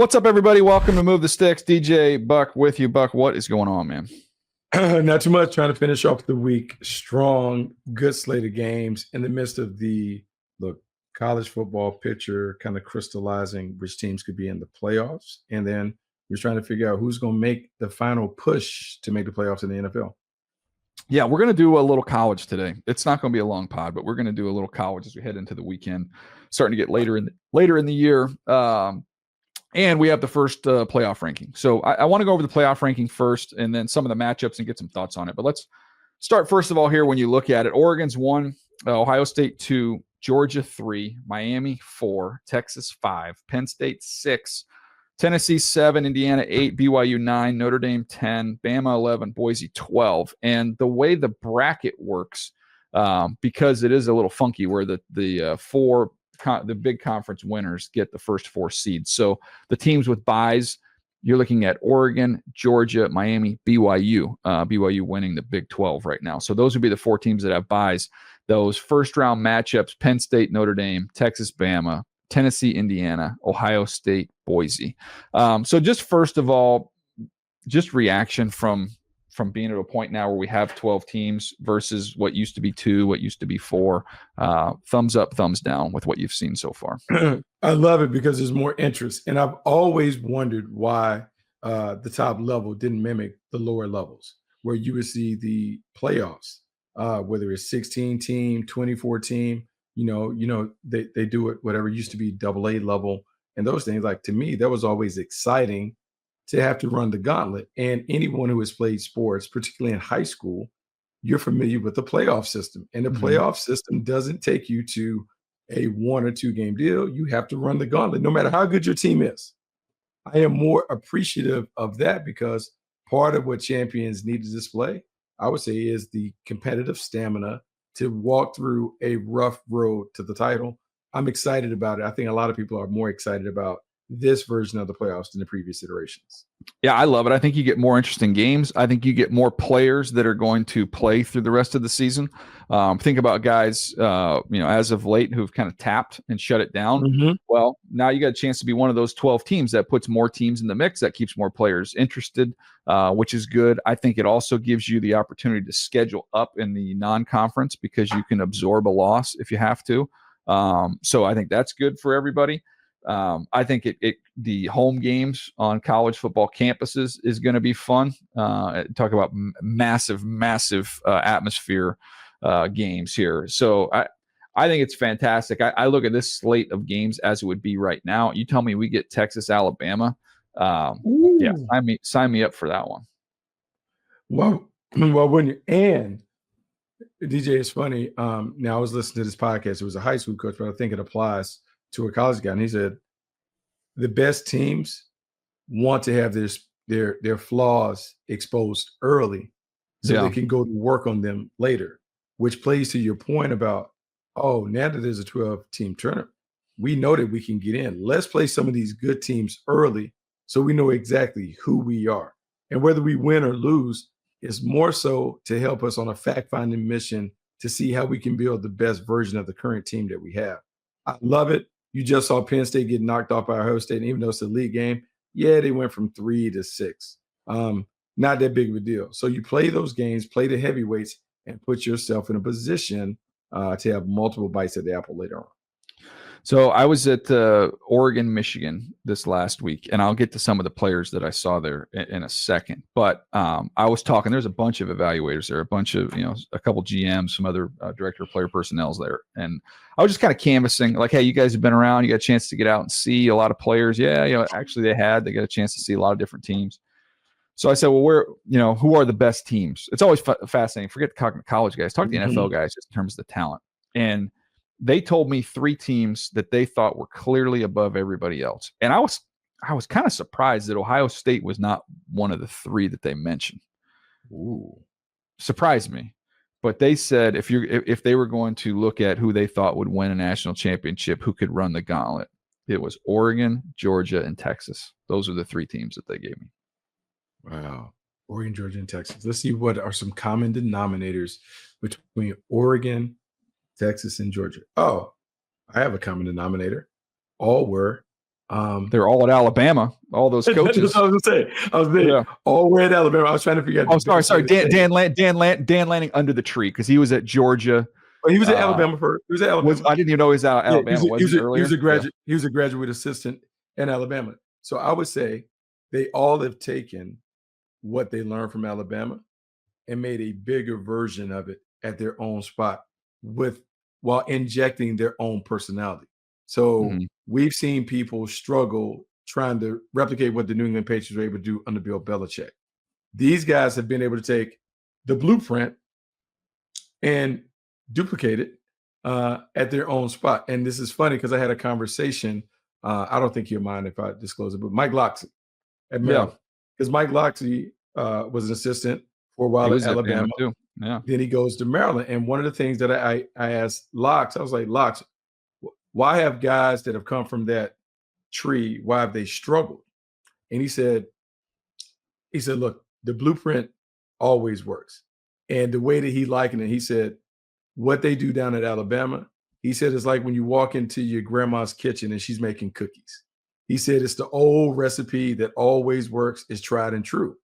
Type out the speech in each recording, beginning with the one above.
What's up, everybody? Welcome to Move the Sticks. DJ Buck with you. Buck, what is going on, man? Not too much. Trying to finish off the week strong, good slate of games in the midst of the college football picture kind of crystallizing which teams could be in the playoffs. And then we're trying to figure out who's going to make the final push to make the playoffs in the NFL. Yeah, we're going to do a little college today. It's not going to be a long pod, but we're going to do a little college as we head into the weekend, starting to get later in the year. And we have the first playoff ranking. So I want to go over the playoff ranking first and then some of the matchups and get some thoughts on it. But let's start first of all here when you look at it. Oregon's 1, Ohio State 2, Georgia 3, Miami 4, Texas 5, Penn State 6, Tennessee 7, Indiana 8, BYU 9, Notre Dame 10, Bama 11, Boise 12. And the way the bracket works, because it is a little funky where the big conference winners get the first 4 seeds. So the teams with byes, you're looking at Oregon, Georgia, Miami, BYU. BYU winning the Big 12 right now. So those would be the 4 teams that have byes. Those first round matchups: Penn State, Notre Dame, Texas, Bama, Tennessee, Indiana, Ohio State, Boise. So just first of all, just reaction from being at a point now where we have 12 teams versus what used to be 2, what used to be 4. Thumbs up, thumbs down with what you've seen so far. I love it because there's more interest. And I've always wondered why the top level didn't mimic the lower levels, where you would see the playoffs, whether it's 16 team, 24 team, they do it, whatever used to be AA level and those things. Like, to me, that was always exciting to have to run the gauntlet. And anyone who has played sports, particularly in high school, you're familiar with the playoff system. And the playoff system doesn't take you to a 1 or 2 game deal. You have to run the gauntlet, no matter how good your team is. I am more appreciative of that because part of what champions need to display, I would say, is the competitive stamina to walk through a rough road to the title. I'm excited about it. I think a lot of people are more excited about this version of the playoffs than the previous iterations. Yeah, I love it. I think you get more interesting games. I think you get more players that are going to play through the rest of the season. Think about guys, as of late who've kind of tapped and shut it down. Well, now you got a chance to be one of those 12 teams that puts more teams in the mix, that keeps more players interested, which is good. I think it also gives you the opportunity to schedule up in the non-conference because you can absorb a loss if you have to. So I think that's good for everybody. I think the home games on college football campuses is going to be fun. Talk about massive atmosphere games here. So I think it's fantastic. I look at this slate of games as it would be right now. You tell me we get Texas, Alabama. Yeah, sign me up for that one. Well, and DJ, is funny. Now I was listening to this podcast. It was a high school coach, but I think it applies to a college guy. And he said, the best teams want to have their flaws exposed early so they can go to work on them later, which plays to your point about, now that there's a 12-team tournament, we know that we can get in. Let's play some of these good teams early so we know exactly who we are. And whether we win or lose is more so to help us on a fact-finding mission to see how we can build the best version of the current team that we have. I love it. You just saw Penn State get knocked off by Ohio State, and even though it's a league game, they went from 3 to 6. Not that big of a deal. So you play those games, play the heavyweights, and put yourself in a position to have multiple bites at the apple later on. So I was at Oregon, Michigan this last week, and I'll get to some of the players that I saw there in a second. But I was talking, there's a bunch of evaluators there, a bunch of, a couple GMs, some other director of player personnel there. And I was just kind of canvassing, like, hey, you guys have been around, you got a chance to get out and see a lot of players. Yeah, actually they got a chance to see a lot of different teams. So I said, well, who are the best teams? It's always fascinating. Forget the college guys, talk to the NFL guys just in terms of the talent. And they told me 3 teams that they thought were clearly above everybody else. And I was kind of surprised that Ohio State was not one of the 3 that they mentioned. Ooh. Surprised me. But they said if they were going to look at who they thought would win a national championship, who could run the gauntlet, it was Oregon, Georgia, and Texas. Those are the 3 teams that they gave me. Wow. Oregon, Georgia, and Texas. Let's see what are some common denominators between Oregon, Texas, and Georgia. Oh, I have a common denominator. All were They're all at Alabama. All those coaches. That's what I was going to say. I was there all the way at Alabama. I was trying to figure out. Oh, sorry. Dan Lanning under the tree because he was at Georgia. He was at Alabama first. He was at Alabama. I didn't even know he was at Alabama. He was a graduate. He was a graduate assistant in Alabama. So I would say they all have taken what they learned from Alabama and made a bigger version of it at their own spot while injecting their own personality. So we've seen people struggle trying to replicate what the New England Patriots were able to do under Bill Belichick. These guys have been able to take the blueprint and duplicate it at their own spot. And this is funny because I had a conversation. I don't think he'll mind if I disclose it, but Mike Locksley at Maryland. Because Mike Locksley was an assistant for a while at Alabama. Too. Yeah. Then he goes to Maryland. And one of the things that I asked Locks, I was like, Locks, why have guys that have come from that tree, why have they struggled? And he said, look, the blueprint always works. And the way that he likened it, he said, what they do down at Alabama, he said, it's like when you walk into your grandma's kitchen and she's making cookies. He said, it's the old recipe that always works, is tried and true.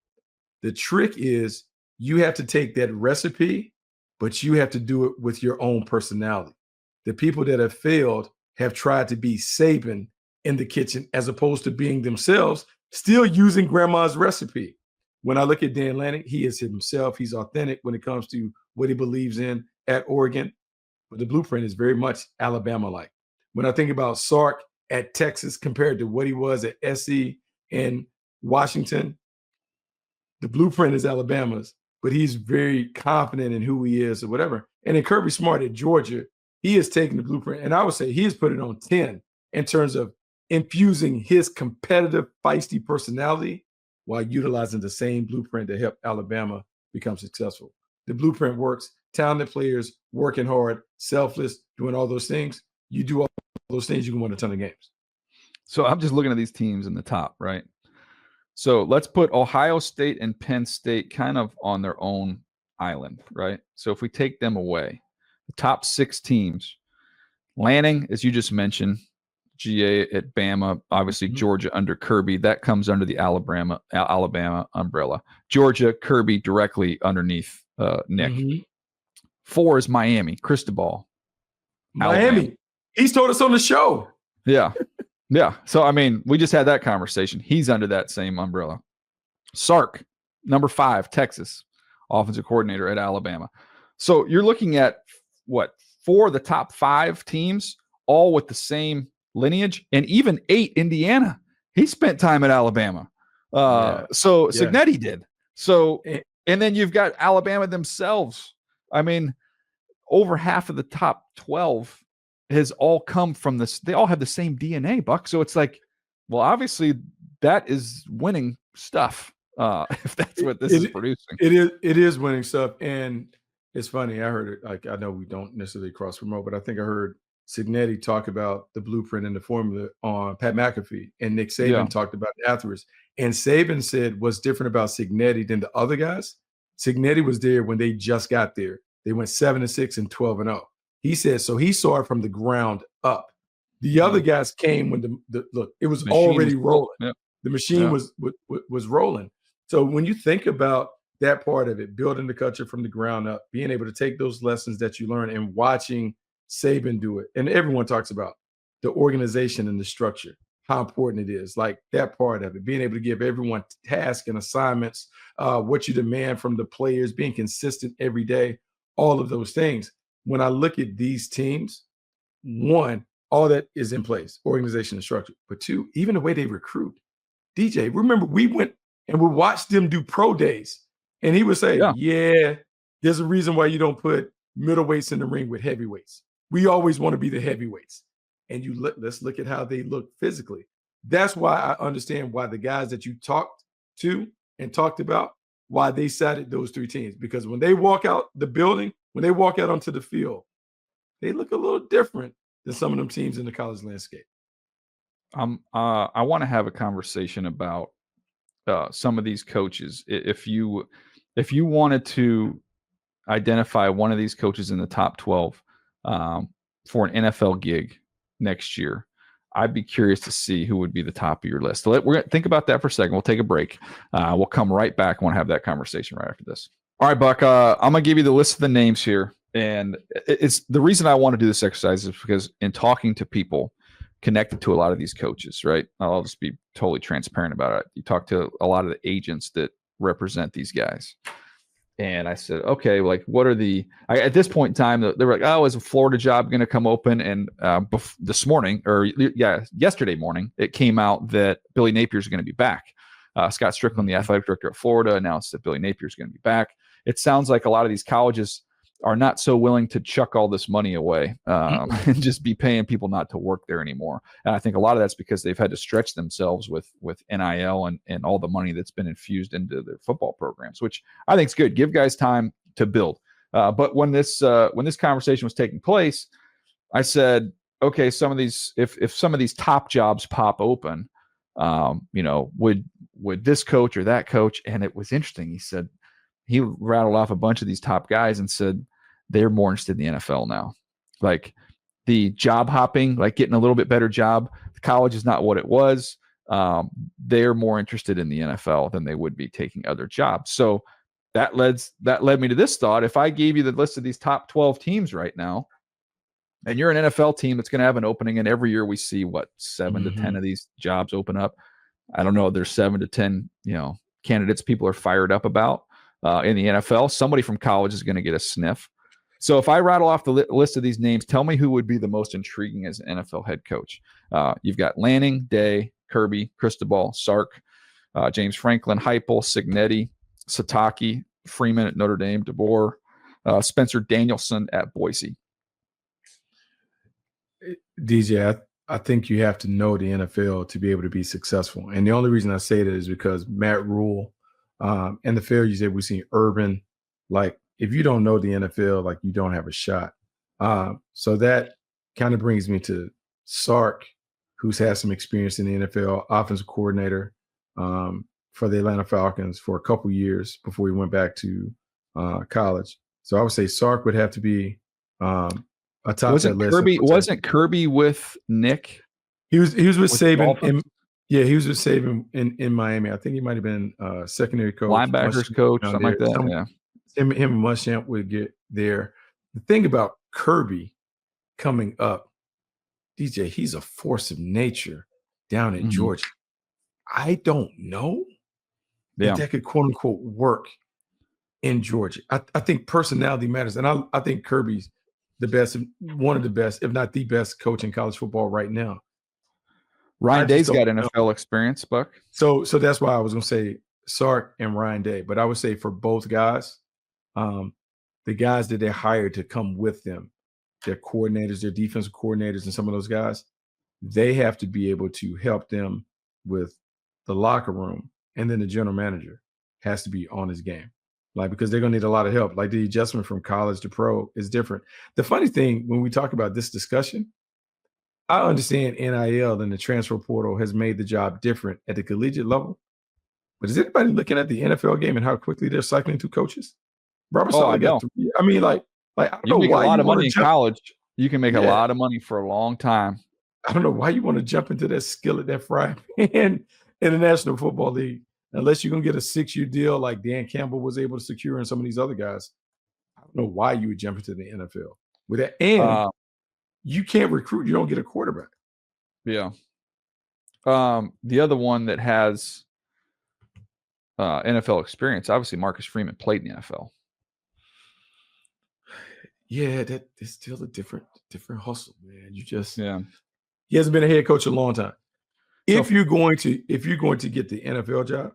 The trick is you have to take that recipe, but you have to do it with your own personality. The people that have failed have tried to be Saban in the kitchen as opposed to being themselves, still using grandma's recipe. When I look at Dan Lanning, he is himself. He's authentic when it comes to what he believes in at Oregon. But the blueprint is very much Alabama-like. When I think about Sark at Texas compared to what he was at SC and Washington, the blueprint is Alabama's, but he's very confident in who he is or whatever. And then Kirby Smart at Georgia, he has taken the blueprint, and I would say he has put it on 10 in terms of infusing his competitive, feisty personality while utilizing the same blueprint that helped Alabama become successful. The blueprint works. Talented players, working hard, selfless, doing all those things. You do all those things, you can win a ton of games. So I'm just looking at these teams in the top, right? So let's put Ohio State and Penn State kind of on their own island, right? So if we take them away, the top 6 teams, Lanning, as you just mentioned, GA at Bama, obviously Georgia under Kirby, that comes under the Alabama umbrella. Georgia, Kirby directly underneath Nick. 4 is Miami, Cristobal. Miami. Alabama. He's told us on the show. Yeah. Yeah. So, I mean, we just had that conversation. He's under that same umbrella. Sark, number 5, Texas, offensive coordinator at Alabama. So you're looking at what, 4 of the top 5 teams, all with the same lineage, and even 8, Indiana. He spent time at Alabama. Signetti did. So, and then you've got Alabama themselves. I mean, over half of the top 12 has all come from this. They all have the same DNA, Buck. So it's like, well, obviously that is winning stuff. If that's what this is producing. It is winning stuff. And it's funny. I heard it. Like, I know we don't necessarily cross promote, but I think I heard Signetti talk about the blueprint and the formula on Pat McAfee, and Nick Saban talked about it afterwards. And Saban said what's different about Signetti than the other guys. Signetti was there when they just got there. They went 7-6 and 12-0. He said, so he saw it from the ground up. The other guys came when it was already rolling. Yeah. The machine was rolling. So when you think about that part of it, building the culture from the ground up, being able to take those lessons that you learn and watching Saban do it. And everyone talks about the organization and the structure, how important it is, like that part of it, being able to give everyone tasks and assignments, what you demand from the players, being consistent every day, all of those things. When I look at these teams, 1, all that is in place, organization and structure. But 2, even the way they recruit. DJ, remember we went and we watched them do pro days. And he would say, there's a reason why you don't put middleweights in the ring with heavyweights. We always want to be the heavyweights. And let's look at how they look physically. That's why I understand why the guys that you talked to and talked about, why they cited those 3 teams. Because when they walk out the building, when they walk out onto the field, they look a little different than some of them teams in the college landscape. I want to have a conversation about some of these coaches. If you wanted to identify one of these coaches in the top 12 for an NFL gig next year, I'd be curious to see who would be the top of your list. So we're going to think about that for a second. We'll take a break. We'll come right back. I want to have that conversation right after this. All right, Buck, I'm going to give you the list of the names here. And it's the reason I want to do this exercise is because in talking to people connected to a lot of these coaches, right? I'll just be totally transparent about it. You talk to a lot of the agents that represent these guys. And I said, okay, like what are at this point in time, they were like, oh, is a Florida job going to come open? And this morning, yesterday morning, it came out that Billy Napier is going to be back. Scott Strickland, the athletic director of Florida, announced that Billy Napier is going to be back. It sounds like a lot of these colleges are not so willing to chuck all this money away and just be paying people not to work there anymore. And I think a lot of that's because they've had to stretch themselves with NIL and all the money that's been infused into their football programs, which I think is good. Give guys time to build. But when this conversation was taking place, I said, okay, some of these, if some of these top jobs pop open, would this coach or that coach? And it was interesting. He rattled off a bunch of these top guys and said they're more interested in the NFL now. Like the job hopping, like getting a little bit better job. The college is not what it was. They're more interested in the NFL than they would be taking other jobs. So that led me to this thought. If I gave you the list of these top 12 teams right now, and you're an NFL team that's going to have an opening, and every year we see 7 to 10 of these jobs open up. I don't know. There's 7 to 10, candidates people are fired up about. In the NFL, somebody from college is going to get a sniff. So if I rattle off the list of these names, tell me who would be the most intriguing as an NFL head coach. You've got Lanning, Day, Kirby, Cristobal, Sark, James Franklin, Heupel, Cignetti, Sataki, Freeman at Notre Dame, DeBoer, Spencer Danielson at Boise. DJ, I think you have to know the NFL to be able to be successful. And the only reason I say that is because Matt Rule and the failures that we've seen, Urban, like if you don't know the NFL, like you don't have a shot. So that kind of brings me to Sark, who's had some experience in the NFL, offensive coordinator for the Atlanta Falcons for a couple years before he went back to college. So I would say Sark would have to be atop that list. Wasn't Kirby with Nick? He was with Saban. He was with Saban in Miami. I think he might have been secondary coach, linebackers coach, something like that. Him and Muschamp would get there. The thing about Kirby coming up, DJ, he's a force of nature down in Georgia. I don't know if that could quote unquote work in Georgia. I think personality matters, and I think Kirby's the best, one of the best, if not the best coach in college football right now. Ryan Day's got NFL experience, Buck. So that's why I was going to say Sark and Ryan Day. But I would say for both guys, the guys that they hired to come with them, their coordinators, their defensive coordinators, and some of those guys, they have to be able to help them with the locker room. And then the general manager has to be on his game. Like, because they're going to need a lot of help. Like the adjustment from college to pro is different. The funny thing, when we talk about this discussion, I understand NIL and the transfer portal has made the job different at the collegiate level. But is anybody looking at the NFL game and how quickly they're cycling through coaches? Robert Saleh got 3. I mean, like I don't know why you make a lot of money in college. You can make a lot of money for a long time. I don't know why you want to jump into that skillet, that frying pan in the National Football League, unless you're going to get a 6-year deal like Dan Campbell was able to secure and some of these other guys. I don't know why you would jump into the NFL with that. And you can't recruit. You don't get a quarterback. Yeah. The other one that has NFL experience, obviously Marcus Freeman played in the NFL. Yeah, that is still a different hustle, man. He hasn't been a head coach in a long time. If you're going to get the NFL job,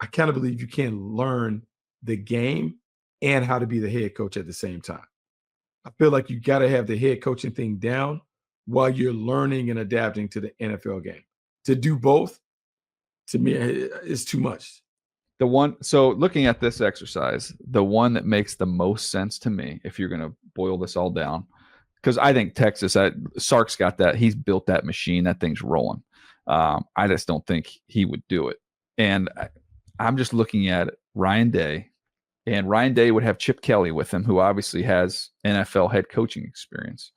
I kind of believe you can learn the game and how to be the head coach at the same time. I feel like you got to have the head coaching thing down while you're learning and adapting to the NFL game. To do both, to me, is too much. So looking at this exercise, the one that makes the most sense to me, if you're going to boil this all down, because I think Texas, Sark's got that. He's built that machine. That thing's rolling. I just don't think he would do it. And I'm just looking at Ryan Day. And Ryan Day would have Chip Kelly with him, who obviously has NFL head coaching experience.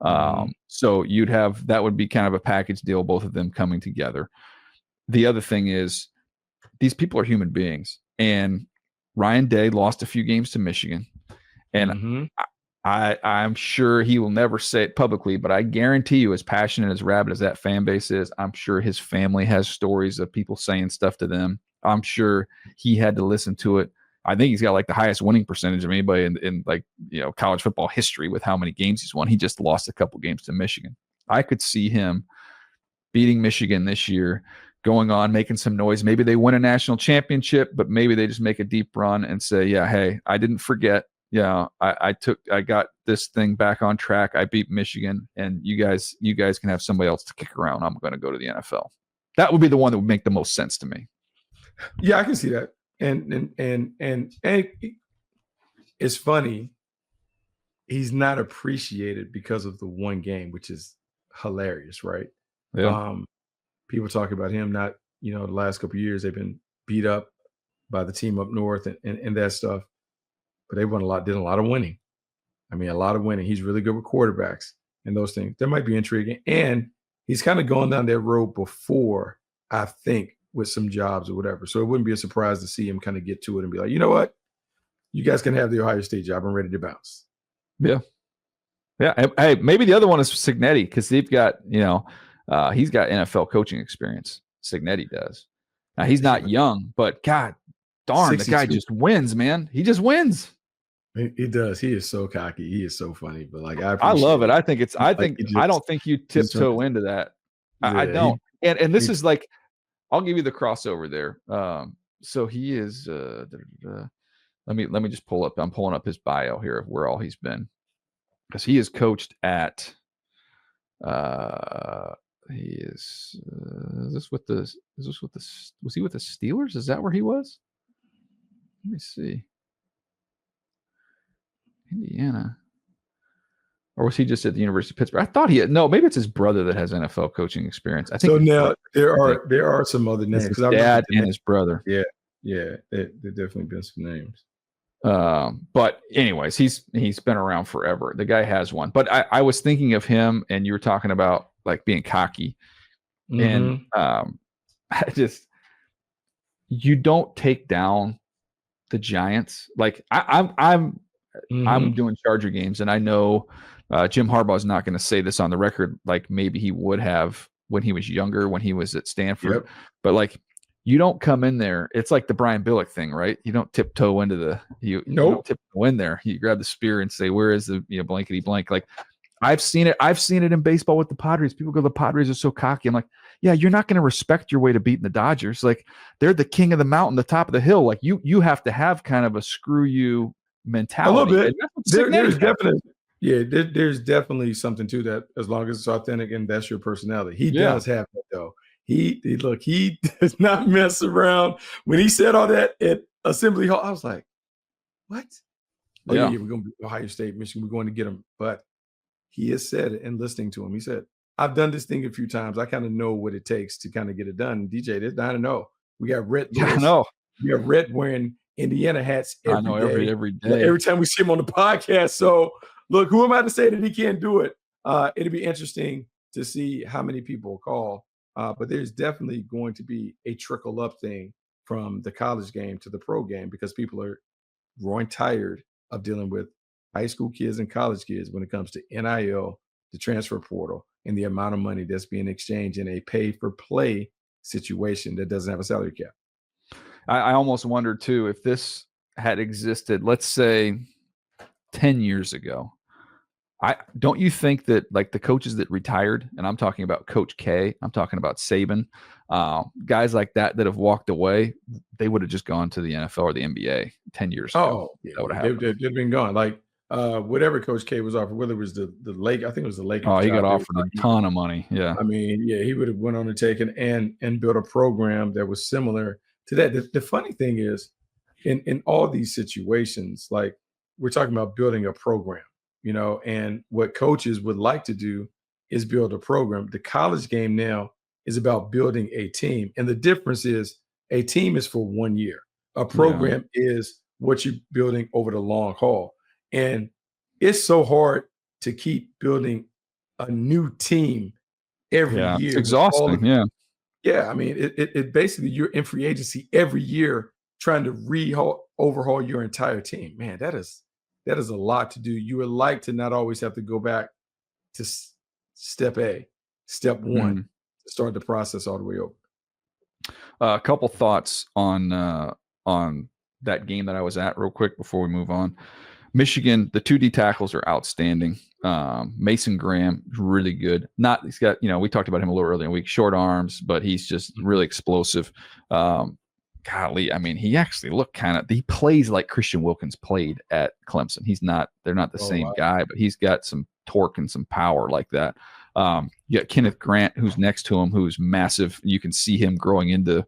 So that would be kind of a package deal, both of them coming together. The other thing is these people are human beings, and Ryan Day lost a few games to Michigan, and I'm sure he will never say it publicly, but I guarantee you, as passionate, as rabid as that fan base is, I'm sure his family has stories of people saying stuff to them. I'm sure he had to listen to it. I think he's got like the highest winning percentage of anybody in like, college football history with how many games he's won. He just lost a couple games to Michigan. I could see him beating Michigan this year, going on, making some noise. Maybe they win a national championship, but maybe they just make a deep run and say, yeah, hey, I didn't forget. Yeah, I got this thing back on track. I beat Michigan, and you guys can have somebody else to kick around. I'm going to go to the NFL. That would be the one that would make the most sense to me. Yeah, I can see that. And it's funny. He's not appreciated because of the one game, which is hilarious, right? Yeah. People talk about him not, the last couple of years they've been beat up by the team up north and that stuff. But they did a lot of winning. I mean, a lot of winning. He's really good with quarterbacks and those things. That might be intriguing. And he's kind of gone down that road before, I think, with some jobs or whatever. So it wouldn't be a surprise to see him kind of get to it and be like, you know what? You guys can have the Ohio State job. I'm ready to bounce. Yeah. Yeah. Hey, maybe the other one is Cignetti, because they've got, he's got NFL coaching experience. Cignetti does. Now, he's not young, but God darn, 62. The guy just wins, man. He just wins. He does. He is so cocky. He is so funny. But like, I love it. I don't think you tiptoe into that. Yeah, I don't. And this is like, I'll give you the crossover there. So he is. Let me just pull up. I'm pulling up his bio here of where all he's been, because he is coached at. He is. Was he with the Steelers? Is that where he was? Let me see. Indiana. Or was he just at the University of Pittsburgh? I thought he had. No, maybe it's his brother that has NFL coaching experience. I think so. Now there are some other names. His dad and his brother. Yeah. There definitely been some names. But anyways, he's been around forever. The guy has one. But I was thinking of him, and you were talking about like being cocky, and you don't take down the Giants. Like I'm doing Charger games, and I know Jim Harbaugh is not going to say this on the record like maybe he would have when he was younger, when he was at Stanford. Yep. But like, you don't come in there. It's like the Brian Billick thing, right? You don't tiptoe into you don't tiptoe in there. You grab the spear and say, "Where is the blankety blank?" Like, I've seen it in baseball with the Padres. People go, "The Padres are so cocky." I'm like, yeah, you're not going to respect your way to beating the Dodgers. Like, they're the king of the mountain, the top of the hill. Like, you have to have kind of a screw you mentality. A little bit. There's definitely something to that, as long as it's authentic and that's your personality. He does have that, though. He does not mess around. When he said all that at Assembly Hall, I was like, what? Oh, yeah, we're going to be Ohio State, Michigan. We're going to get him. But he has said it, and listening to him, he said, I've done this thing a few times. I kind of know what it takes to kind of get it done. DJ, there's 9-0. We got Red. I know. We have Red wearing Indiana hats every day. Every time we see him on the podcast. So, look, who am I to say that he can't do it? It'll be interesting to see how many people call. But there's definitely going to be a trickle up thing from the college game to the pro game, because people are growing tired of dealing with high school kids and college kids when it comes to NIL, the transfer portal, and the amount of money that's being exchanged in a pay for play situation that doesn't have a salary cap. I almost wonder too, if this had existed, let's say 10 years ago, don't you think that like the coaches that retired, and I'm talking about Coach K, I'm talking about Saban, guys like that have walked away, they would have just gone to the NFL or the NBA 10 years ago. Oh, yeah, that would have happened. They've been gone. Like whatever Coach K was offered, whether it was the Lake, I think it was the Lakers. Oh, he got offered a ton of money. Yeah. I mean, yeah, he would have went on to take and built a program that was similar to that. The funny thing is, in all these situations, like we're talking about building a program. And what coaches would like to do is build a program. The college game now is about building a team. And the difference is a team is for 1 year. A program is what you're building over the long haul. And it's so hard to keep building a new team every Yeah, it's year with all of exhausting. Yeah. yeah. I mean, it basically you're in free agency every year trying to overhaul your entire team. Man, that is a lot to do. You would like to not always have to go back to step one, Mhm. to start the process all the way over. A couple thoughts on that game that I was at real quick before we move on. Michigan, the 2D tackles are outstanding. Mason Graham is really good. He's got, we talked about him a little earlier in the week, short arms, but he's just really explosive. Golly, I mean, he actually looked he plays like Christian Wilkins played at Clemson. They're not the same guy, but he's got some torque and some power like that. You got Kenneth Grant, who's next to him, who's massive. You can see him growing into,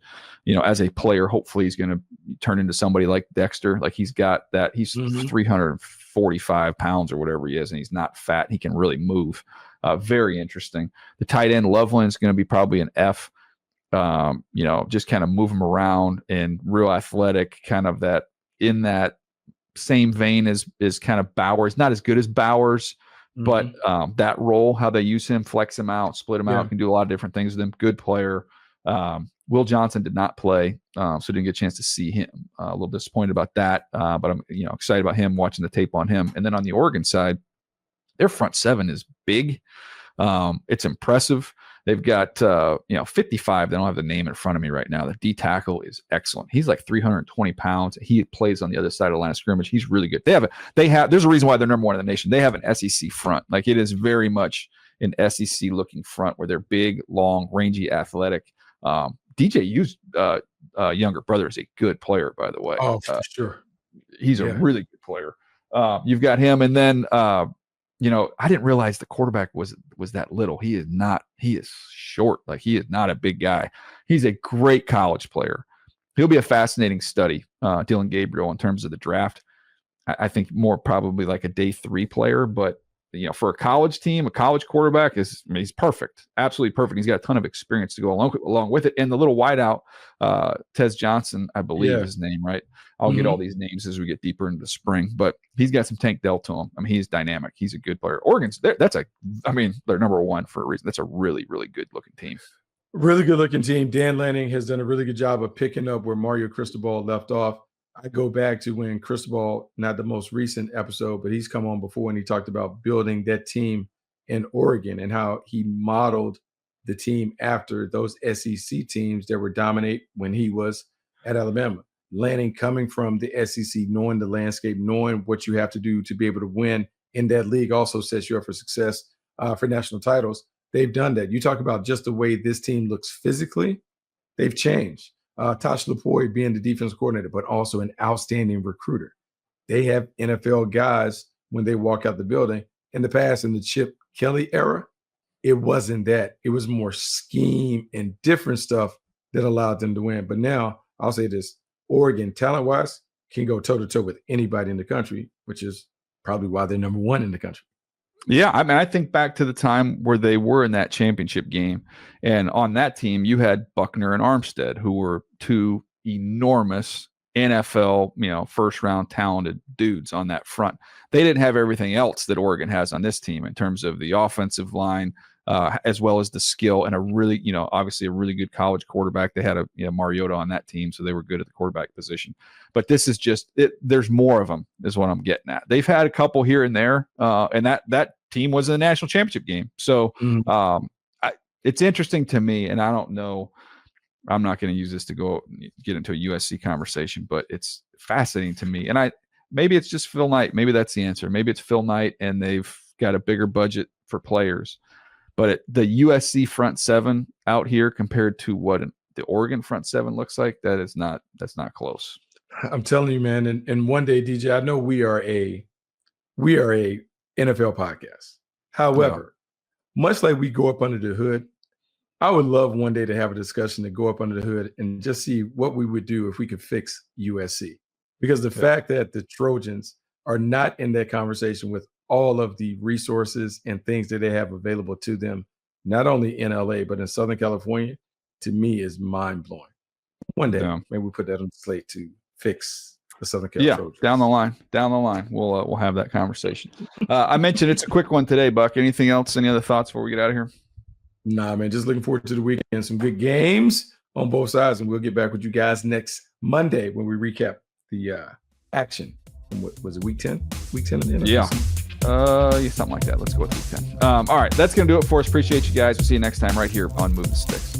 as a player. Hopefully, he's going to turn into somebody like Dexter. Like he's got that. He's 345 pounds or whatever he is, and he's not fat. He can really move. Very interesting. The tight end Loveland is going to be probably an F. Just kind of move him around and real athletic, kind of that in that same vein as kind of Bowers. Not as good as Bowers. But that role, how they use him, flex him out, split him out, can do a lot of different things with him. Good player. Will Johnson did not play, so didn't get a chance to see him. A little disappointed about that, but I'm excited about him, watching the tape on him. And then on the Oregon side, their front seven is big. It's impressive. They've got 55. They don't have the name in front of me right now. The D tackle is excellent. He's like 320 pounds. He plays on the other side of the line of scrimmage. He's really good. There's a reason why they're number one in the nation. They have an SEC front. Like it is very much an SEC looking front where they're big, long, rangy, athletic. DJ U's younger brother is a good player, by the way. Oh, for sure. He's a really good player. You've got him, and then I didn't realize the quarterback was that little. He is short. Like he is not a big guy. He's a great college player. He'll be a fascinating study, Dylan Gabriel, in terms of the draft. I think more probably like a day 3 player, but for a college team, a college quarterback he's perfect. Absolutely perfect. He's got a ton of experience to go along with it. And the little wideout, Tez Johnson, I believe is his name, right? I'll get all these names as we get deeper into the spring, but he's got some tank dell to him. I mean, he's dynamic. He's a good player. Oregon's they're number one for a reason. That's a really, really good looking team. Really good looking team. Dan Lanning has done a really good job of picking up where Mario Cristobal left off. I go back to when Cristobal, not the most recent episode, but he's come on before, and he talked about building that team in Oregon and how he modeled the team after those SEC teams that were dominate when he was at Alabama. Lanning coming from the SEC, knowing the landscape, knowing what you have to do to be able to win in that league also sets you up for success for national titles. They've done that. You talk about just the way this team looks physically. They've changed. Tosh Lupoi being the defense coordinator, but also an outstanding recruiter. They have NFL guys when they walk out the building. In the past, in the Chip Kelly era, it wasn't that. It was more scheme and different stuff that allowed them to win. But now, I'll say this, Oregon, talent-wise, can go toe-to-toe with anybody in the country, which is probably why they're number one in the country. Yeah, I mean, I think back to the time where they were in that championship game, and on that team, you had Buckner and Armstead, who were two enormous NFL, first-round talented dudes on that front. They didn't have everything else that Oregon has on this team in terms of the offensive line, as well as the skill, and a really, obviously a really good college quarterback. They had Mariota on that team, so they were good at the quarterback position. But this is just it. There's more of them, is what I'm getting at. They've had a couple here and there, and that team was in the national championship game. So it's interesting to me, and I don't know. I'm not going to use this to get into a USC conversation, but it's fascinating to me. And maybe it's just Phil Knight. Maybe that's the answer. Maybe it's Phil Knight, and they've got a bigger budget for players. But the USC front seven out here compared to what the Oregon front seven looks like, that's not close. I'm telling you, man. And one day, DJ, I know we are a NFL podcast. However, much like we go up under the hood, I would love one day to have a discussion to go up under the hood and just see what we would do if we could fix USC. Because the fact that the Trojans are not in that conversation with all of the resources and things that they have available to them, not only in LA, but in Southern California, to me is mind blowing. One day, maybe we put that on the slate to fix the Southern Cal Trojans. Down the line, we'll have that conversation. I mentioned it's a quick one today, Buck. Anything else? Any other thoughts before we get out of here? Nah, man, just looking forward to the weekend. Some good games on both sides, and we'll get back with you guys next Monday when we recap the action. What was it, week 10? Week 10 of the NFL? Yeah, something like that. Let's go with week 10. All right, that's going to do it for us. Appreciate you guys. We'll see you next time right here on Move the Sticks.